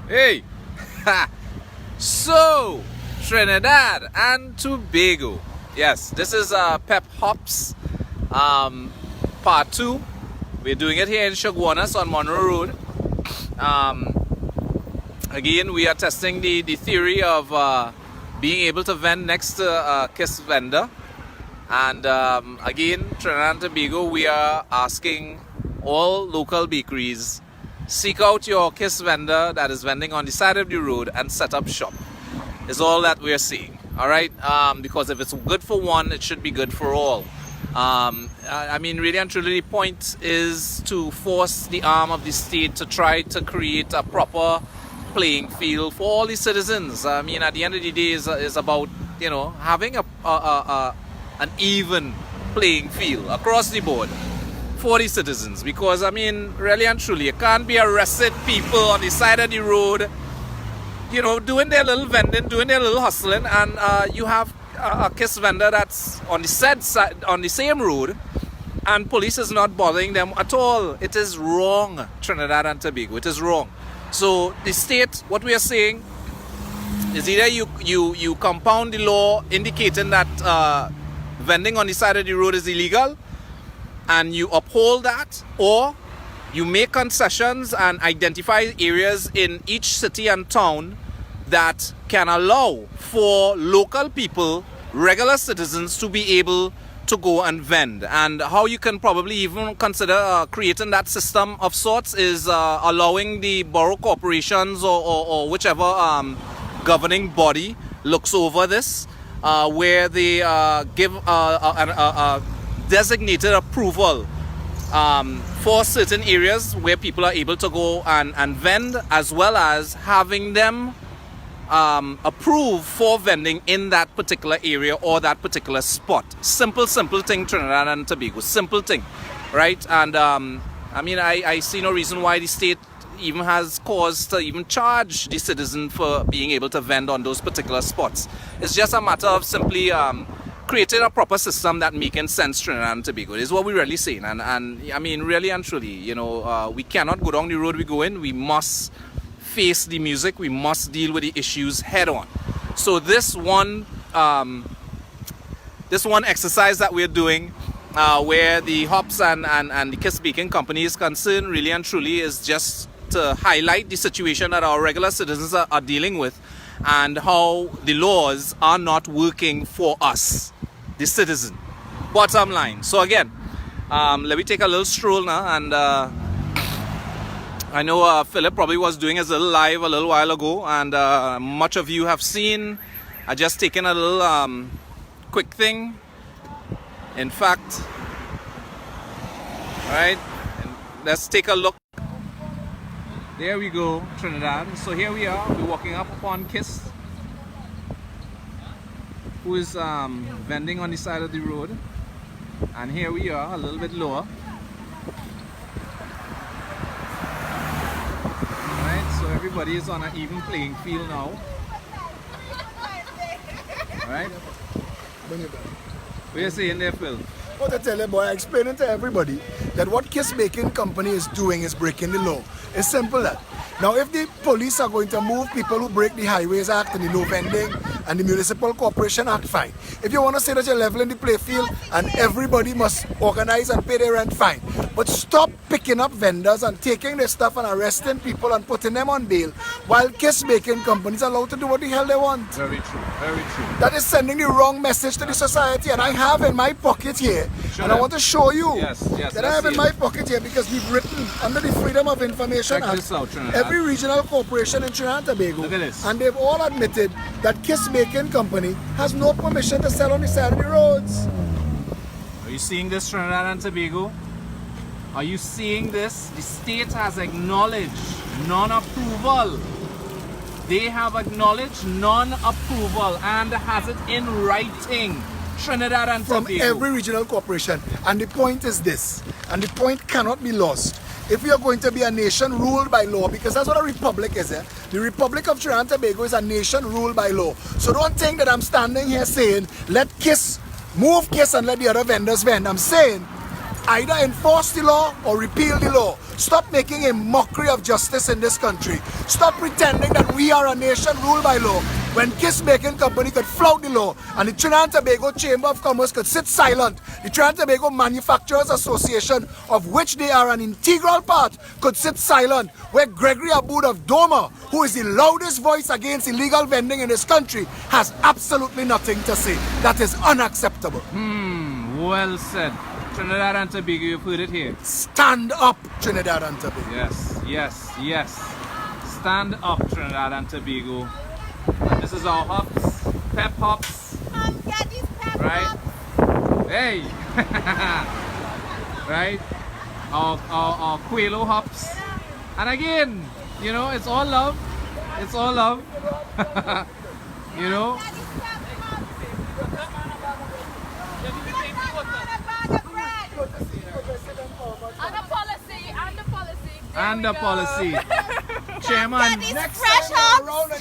Hey! So, Trinidad and Tobago. Yes, this is PEP Hops Part 2. We're doing it here in Chaguanas on Monroe Road. Again, we are testing the theory of being able to vend next to a KISS vendor. And again, Trinidad and Tobago, we are asking all local bakeries, seek out your KISS vendor that is vending on the side of the road and set up shop. Is all that we are seeing. All right, because if it's good for one, it should be good for all. I mean, really and truly, the point is to force the arm of the state to try to create a proper playing field for all the citizens. I mean, at the end of the day, is about, you know, having an even playing field across the board for the citizens. Because I mean, really and truly, you can't be arrested people on the side of the road, you know, doing their little vending, doing their little hustling, and you have a KISS vendor that's on the said side, on the same road, and police is not bothering them at all. It is wrong, Trinidad and Tobago. It is wrong. So the state, what we are saying is either you compound the law indicating that vending on the side of the road is illegal, and you uphold that, or you make concessions and identify areas in each city and town that can allow for local people, regular citizens, to be able to go and vend. And how you can probably even consider creating that system of sorts is allowing the borough corporations or whichever governing body looks over this, where they give a designated approval for certain areas where people are able to go and vend, as well as having them approved for vending in that particular area or that particular spot. Simple thing, Trinidad and Tobago. Simple thing, right? And I mean, I see no reason why the state even has cause to even charge the citizen for being able to vend on those particular spots. It's just a matter of simply creating a proper system that making sense, Trinidad and Tobago. Is what we're really saying. And I mean, really and truly, you know, we cannot go down the road we go in. We must face the music. We must deal with the issues head on. So this one exercise that we're doing, where the hops and the KISS baking company is concerned, really and truly, is just to highlight the situation that our regular citizens are dealing with, and how the laws are not working for us, the citizen. Bottom line. So again, let me take a little stroll now, and I know Philip probably was doing his little live a little while ago, and much of you have seen. I just taken a little quick thing. In fact, all right, let's take a look. There we go, Trinidad. So here we are. We're walking up upon KISS, who is vending on the side of the road, and here we are, a little bit lower. So everybody is on an even playing field now. Alright? What are you saying there, Phil? What I tell you, boy, I explain it to everybody that what KISS Baking Company is doing is breaking the law. It's simple that. Now, if the police are going to move people who break the Highways Act and the No Vending and the Municipal Corporation Act, fine. If you want to say that you're leveling the play field and everybody must organize and pay their rent, fine. But stop picking up vendors and taking their stuff and arresting people and putting them on bail while KISS Baking Companies are allowed to do what the hell they want. Very true, very true. That is sending the wrong message to the society, and I have in my pocket here, and I want to show you that I have in my pocket here, because we've written under the Freedom of Information Act, every regional corporation in Trinidad and Tobago, look at this, and they've all admitted that KISS Baking Company has no permission to sell on the side of the roads. Are you seeing this, Trinidad and Tobago? Are you seeing this? The state has acknowledged non-approval. They have acknowledged non-approval and has it in writing. Trinidad and Tobago. From every regional corporation. And the point is this, and the point cannot be lost. If we are going to be a nation ruled by law, because that's what a republic is, the Republic of Trinidad and Tobago is a nation ruled by law. So don't think that I'm standing here saying, let KISS, move KISS and let the other vendors vend. I'm saying, Either enforce the law or repeal the law. Stop making a mockery of justice in this country. Stop pretending that we are a nation ruled by law when Kiss Making Company could flout the law and the Trinidad and Tobago Chamber of Commerce could sit silent. The Trinidad and Tobago Manufacturers Association, of which they are an integral part, could sit silent, where Gregory Aboud of Doma, who is the loudest voice against illegal vending in this country, has absolutely nothing to say. That is unacceptable. Well said. Trinidad and Tobago, you put it here. Stand up, Trinidad and Tobago. Yes, yes, yes. Stand up, Trinidad and Tobago. And this is our hops, PEP hops. Get these PEP Right? hops. Hey! Right? Our Cuelho hops. And again, you know, it's all love. It's all love. You know? Get these PEP hops. And a policy. And the policy. Chairman. Get these fresh hops.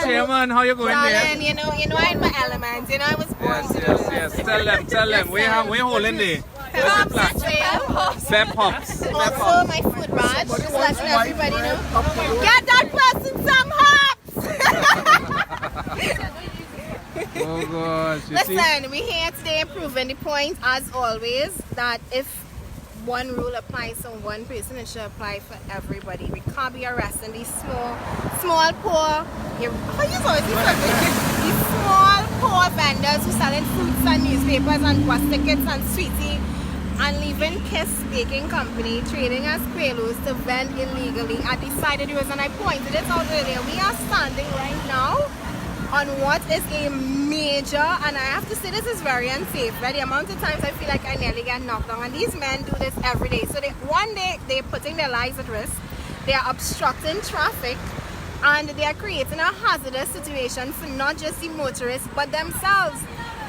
Chairman, how you going there? Darling, you know I'm in my element. You know I was born to do this. Yes. Tell them. We holding there. Pep hops. PEP hops. Also, my food raj, just letting everybody know. Get that person some hops! Oh gosh. You see? Listen, we're here today proving the point, as always, that if one rule applies to one person, it should apply for everybody. We can't be arresting these small, poor, these small, poor vendors who selling fruits and newspapers and bus tickets and sweetie, and leaving Kiss Baking Company trading as Cuelhos to vend illegally. I decided it was, and I pointed it out earlier, we are standing right now on what is a major, and I have to say this is very unsafe. Right? The amount of times I feel like I nearly get knocked down, and these men do this every day. So one day they're putting their lives at risk, they are obstructing traffic, and they are creating a hazardous situation for not just the motorists but themselves.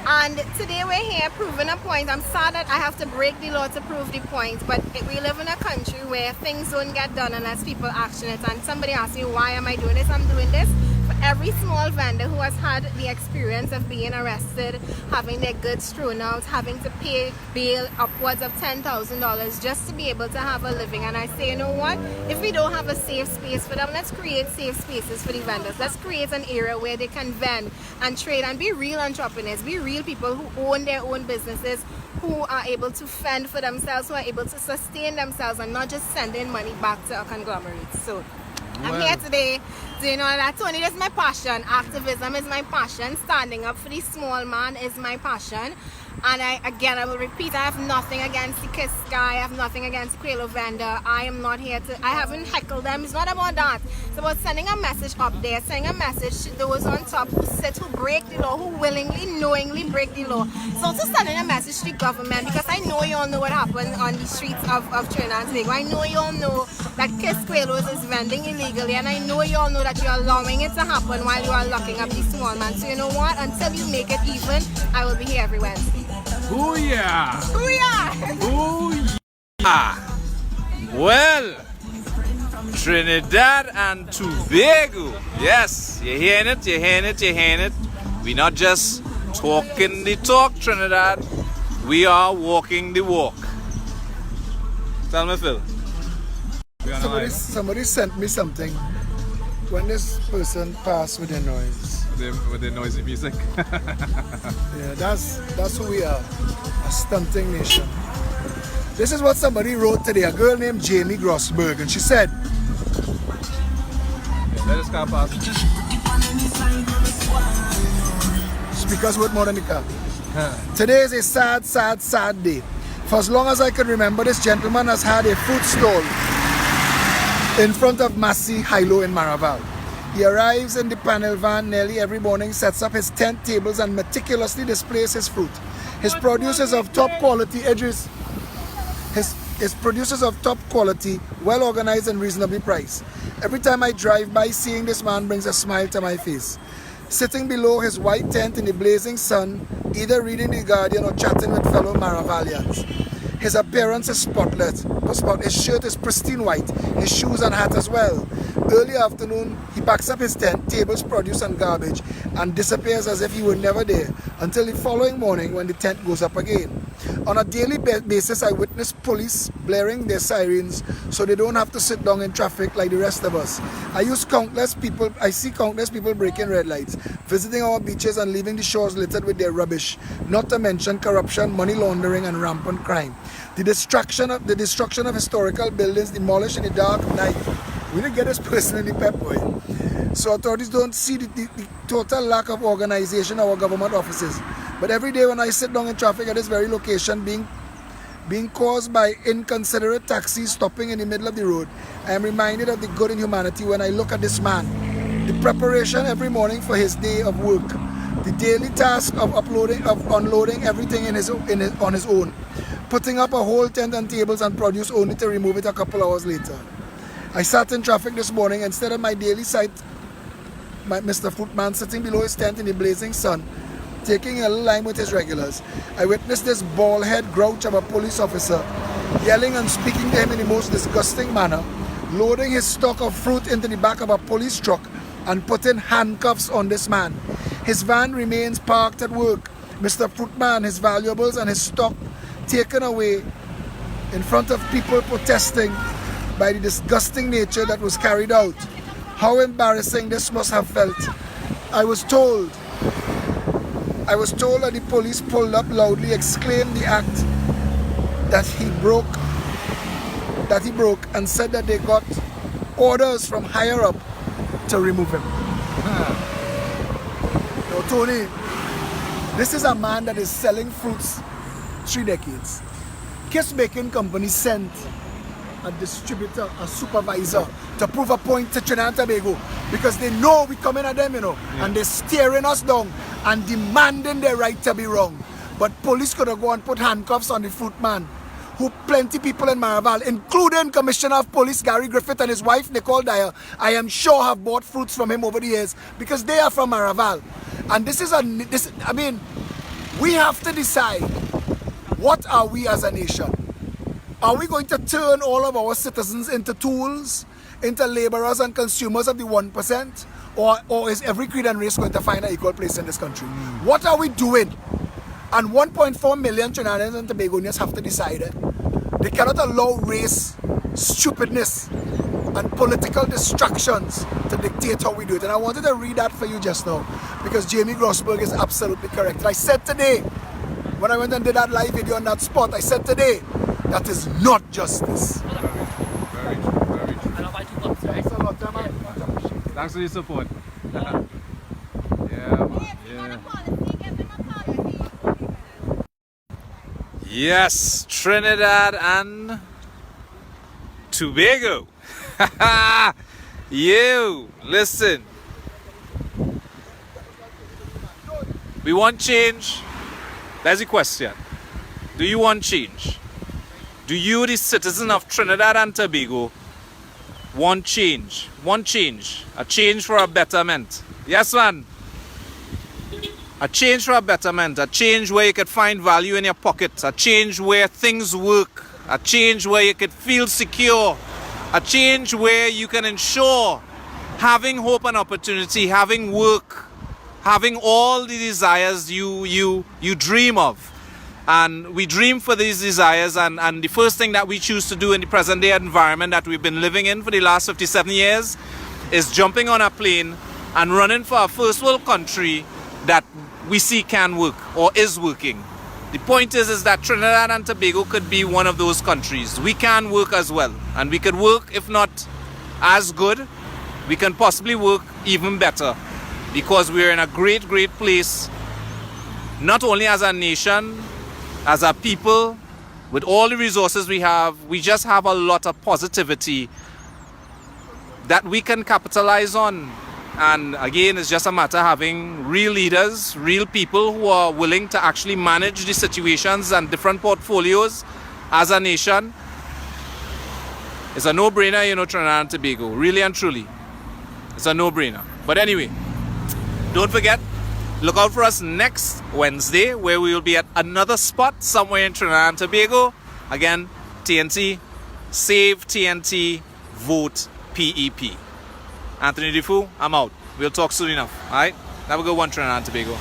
And today we're here proving a point. I'm sad that I have to break the law to prove the point, but we live in a country where things don't get done unless people action it. And somebody asks me, why am I doing this? I'm doing this for every small vendor who has had the experience of being arrested, having their goods thrown out, having to pay bail upwards of $10,000 just to be able to have a living. And I say, you know what? If we don't have a safe space for them, let's create safe spaces for the vendors. Let's create an area where they can vend and trade and be real entrepreneurs, be real people who own their own businesses, who are able to fend for themselves, who are able to sustain themselves and not just sending money back to a conglomerate. So I'm here today. So you know that Tony, this is my passion. Activism is my passion. Standing up for the small man is my passion. And I will repeat, I have nothing against the Kiss guy. I have nothing against the Cuelho vendor. I am not here to, I haven't heckled them. It's not about that. It's about sending a message up there, sending a message to those on top who break the law, who willingly, knowingly break the law. So also sending a message to the government, because I know you all know what happened on the streets of Trinidad and Tobago. I know you all know that Kiss Cuelhos is vending illegally, and I know you all know that you're allowing it to happen while you are locking up the small man. So you know what? Until you make it even, I will be here every Wednesday. Oh yeah! Booyah! Oh yeah! Well, Trinidad and Tobago. Yes, you're hearing it. We're not just talking the talk, Trinidad. We are walking the walk. Tell me, Phil. Somebody sent me something. When this person passed with the noise. With the noisy music. Yeah, that's who we are. A stunting nation. This is what somebody wrote today. A girl named Jamie Grossberg, and she said, Let us car pass. Speakers worth more than the car. Today is a sad day. For as long as I can remember, this gentleman has had a fruit stall in front of Massey Hilo in Maraval. He arrives in the panel van nearly every morning, sets up his tent tables and meticulously displays his fruit. His producers of top quality, his producers of top quality, well organized and reasonably priced. Every time I drive by, seeing this man brings a smile to my face. Sitting below his white tent in the blazing sun, either reading The Guardian or chatting with fellow Maravalians. His appearance is spotless. His shirt is pristine white, his shoes and hat as well. Early afternoon, he packs up his tent, tables, produce and garbage, and disappears as if he were never there, until the following morning when the tent goes up again. On a daily basis, I witness police blaring their sirens so they don't have to sit down in traffic like the rest of us. I see countless people breaking red lights, visiting our beaches and leaving the shores littered with their rubbish, not to mention corruption, money laundering and rampant crime. The destruction of historical buildings demolished in the dark of night. We didn't get this person in the PEP, boy. So authorities don't see the total lack of organization in our government offices. But every day when I sit down in traffic at this very location, being caused by inconsiderate taxis stopping in the middle of the road, I am reminded of the good in humanity when I look at this man. The preparation every morning for his day of work, the daily task of unloading everything on his own, putting up a whole tent and tables and produce only to remove it a couple hours later. I sat in traffic this morning. Instead of my daily sight, Mr. Footman sitting below his tent in the blazing sun, taking a little lime with his regulars, I witnessed this bald-head grouch of a police officer yelling and speaking to him in the most disgusting manner, loading his stock of fruit into the back of a police truck and putting handcuffs on this man. His van remains parked at work. Mr. Footman, his valuables and his stock taken away in front of people protesting by the disgusting nature that was carried out. How embarrassing this must have felt. I was told that the police pulled up loudly, exclaimed the act that he broke, and said that they got orders from higher up to remove him. Now, Tony, this is a man that is selling fruits 3 decades. Kiss Baking Company sent a distributor, a supervisor to prove a point to Trinidad and Tobago because they know we coming at them, and they're staring us down and demanding their right to be wrong. But police could have gone and put handcuffs on the fruit man, who plenty people in Maraval, including Commissioner of Police Gary Griffith and his wife Nicole Dyer, I am sure have bought fruits from him over the years because they are from Maraval. And we have to decide, what are we as a nation? Are we going to turn all of our citizens into tools, into laborers and consumers of the 1%? Or is every creed and race going to find an equal place in this country? What are we doing? And 1.4 million Trinidadians and Tobagonians have to decide it. They cannot allow race, stupidness, and political distractions to dictate how we do it. And I wanted to read that for you just now, because Jamie Grossberg is absolutely correct. I said today, when I went and did that live video on that spot, I said today, that is not justice. Very true. Thanks a lot, man. Thanks for your support. Yeah, man. Yes, Trinidad and Tobago. You, listen. We want change. There's a question. Do you want change? Do you, the citizen of Trinidad and Tobago, want change? Want change? A change for a betterment? Yes, man. A change for a betterment. A change where you could find value in your pockets. A change where things work. A change where you could feel secure. A change where you can ensure having hope and opportunity, having work, having all the desires you dream of. And we dream for these desires, and the first thing that we choose to do in the present day environment that we've been living in for the last 57 years is jumping on a plane and running for a first world country that we see can work or is working. The point is that Trinidad and Tobago could be one of those countries. We can work as well, and we could work, if not as good, we can possibly work even better, because we're in a great place, not only as a nation, as a people, with all the resources we have. We just have a lot of positivity that we can capitalize on. And again, it's just a matter of having real leaders, real people who are willing to actually manage the situations and different portfolios as a nation. It's a no-brainer, Trinidad and Tobago, really and truly. It's a no-brainer. But anyway, don't forget, look out for us next Wednesday, where we will be at another spot somewhere in Trinidad and Tobago. Again, TNT, save TNT, vote PEP. Anthony Defoe, I'm out. We'll talk soon enough. Alright? Have a good one, Trinidad and Tobago.